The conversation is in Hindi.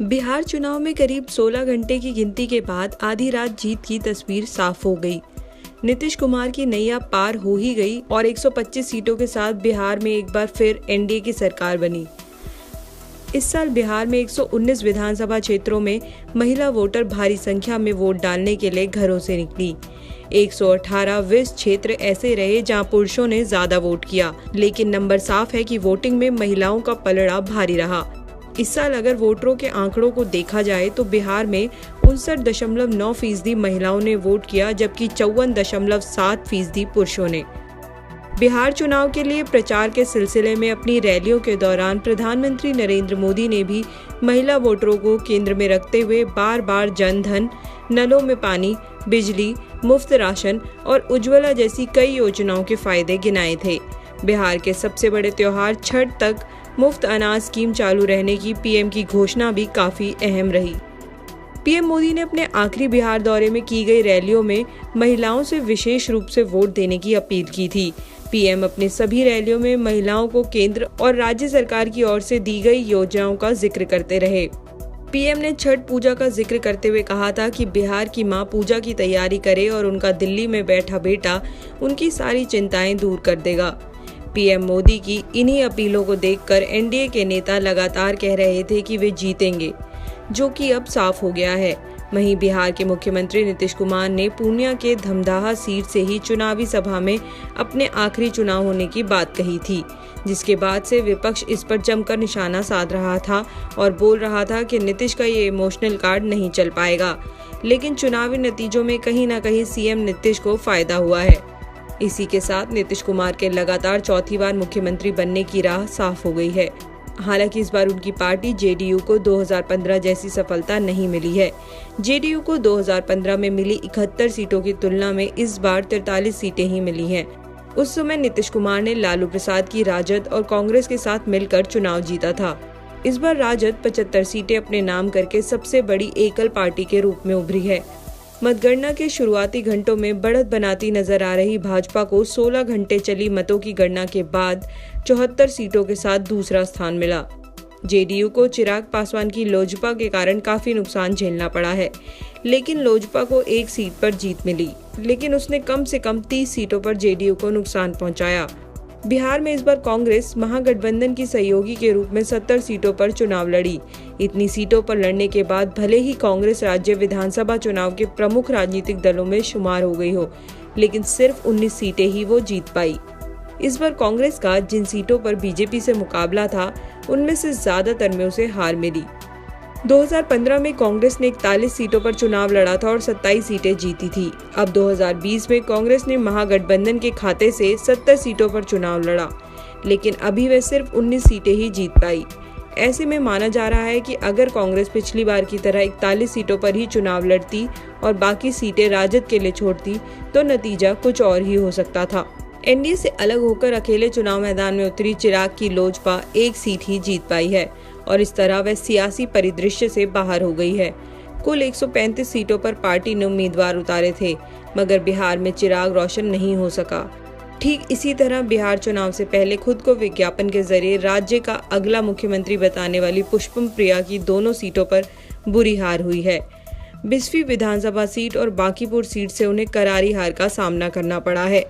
बिहार चुनाव में करीब 16 घंटे की गिनती के बाद आधी रात जीत की तस्वीर साफ हो गई। नीतीश कुमार की नैया पार हो ही गई और 125 सीटों के साथ बिहार में एक बार फिर एनडीए की सरकार बनी। इस साल बिहार में 119 विधानसभा क्षेत्रों में महिला वोटर भारी संख्या में वोट डालने के लिए घरों से निकली। 118 विस क्षेत्र ऐसे रहे जहां पुरुषों ने ज्यादा वोट किया, लेकिन नंबर साफ है कि वोटिंग में महिलाओं का पलड़ा भारी रहा। इस साल अगर वोटरों के आंकड़ों को देखा जाए तो बिहार में 59.9% महिलाओं ने वोट किया, जबकि 54.7% पुरुषों ने। बिहार चुनाव के लिए प्रचार के सिलसिले में अपनी रैलियों के दौरान प्रधानमंत्री नरेंद्र मोदी ने भी महिला वोटरों को केंद्र में रखते हुए बार बार जन धन, नलों में पानी, बिजली, मुफ्त राशन और उज्ज्वला जैसी कई योजनाओं के फायदे गिनाए थे। बिहार के सबसे बड़े त्योहार छठ तक मुफ्त अनाज स्कीम चालू रहने की पीएम की घोषणा भी काफी अहम रही। पीएम मोदी ने अपने आखिरी बिहार दौरे में की गई रैलियों में महिलाओं से विशेष रूप से वोट देने की अपील की थी। पीएम अपने सभी रैलियों में महिलाओं को केंद्र और राज्य सरकार की ओर से दी गई योजनाओं का जिक्र करते रहे। पीएम ने छठ पूजा का जिक्र करते हुए कहा था कि बिहार की मां पूजा की तैयारी करे और उनका दिल्ली में बैठा बेटा उनकी सारी चिंताएं दूर कर देगा। पीएम मोदी की इन्हीं अपीलों को देखकर एनडीए के नेता लगातार कह रहे थे कि वे जीतेंगे, जो कि अब साफ हो गया है। वहीं बिहार के मुख्यमंत्री नीतीश कुमार ने पूर्णिया के धमदाहा सीट से ही चुनावी सभा में अपने आखिरी चुनाव होने की बात कही थी, जिसके बाद से विपक्ष इस पर जमकर निशाना साध रहा था और बोल रहा था कि नीतीश का ये इमोशनल कार्ड नहीं चल पाएगा। लेकिन चुनावी नतीजों में कहीं न कहीं सीएम नीतीश को फायदा हुआ है। इसी के साथ नीतीश कुमार के लगातार चौथी बार मुख्यमंत्री बनने की राह साफ हो गई है। हालांकि इस बार उनकी पार्टी जेडीयू को 2015 जैसी सफलता नहीं मिली है। जेडीयू को 2015 में मिली 71 सीटों की तुलना में इस बार 43 सीटें ही मिली हैं। उस समय नीतीश कुमार ने लालू प्रसाद की राजद और कांग्रेस के साथ मिलकर चुनाव जीता था। इस बार राजद 75 सीटें अपने नाम करके सबसे बड़ी एकल पार्टी के रूप में उभरी है। मतगणना के शुरुआती घंटों में बढ़त बनाती नजर आ रही भाजपा को 16 घंटे चली मतों की गणना के बाद 74 सीटों के साथ दूसरा स्थान मिला। जेडीयू को चिराग पासवान की लोजपा के कारण काफी नुकसान झेलना पड़ा है, लेकिन लोजपा को एक सीट पर जीत मिली, लेकिन उसने कम से कम 30 सीटों पर जेडीयू को नुकसान पहुंचाया। बिहार में इस बार कांग्रेस महागठबंधन की सहयोगी के रूप में 70 सीटों पर चुनाव लड़ी। इतनी सीटों पर लड़ने के बाद भले ही कांग्रेस राज्य विधानसभा चुनाव के प्रमुख राजनीतिक दलों में शुमार हो गई हो, लेकिन सिर्फ 19 सीटें ही वो जीत पाई। इस बार कांग्रेस का जिन सीटों पर बीजेपी से मुकाबला था, उनमें से ज्यादातर में उसे हार मिली। 2015 में कांग्रेस ने 41 सीटों पर चुनाव लड़ा था और 27 सीटें जीती थी। अब 2020 में कांग्रेस ने महागठबंधन के खाते से 70 सीटों पर चुनाव लड़ा, लेकिन अभी वह सिर्फ 19 सीटें ही जीत पाई। ऐसे में माना जा रहा है कि अगर कांग्रेस पिछली बार की तरह 41 सीटों पर ही चुनाव लड़ती और बाकी सीटें राजद के लिए छोड़ती, तो नतीजा कुछ और ही हो सकता था। एनडीए से अलग होकर अकेले चुनाव मैदान में उतरी चिराग की लोजपा एक सीट ही जीत पाई है और इस तरह वह सियासी परिदृश्य से बाहर हो गई है। कुल 135 सीटों पर पार्टी ने उम्मीदवार उतारे थे, मगर बिहार में चिराग रोशन नहीं हो सका। ठीक इसी तरह बिहार चुनाव से पहले खुद को विज्ञापन के जरिए राज्य का अगला मुख्यमंत्री बताने वाली पुष्पम प्रिया की दोनों सीटों पर बुरी हार हुई है। बिस्फी विधानसभा सीट और बांकीपुर सीट से उन्हें करारी हार का सामना करना पड़ा है।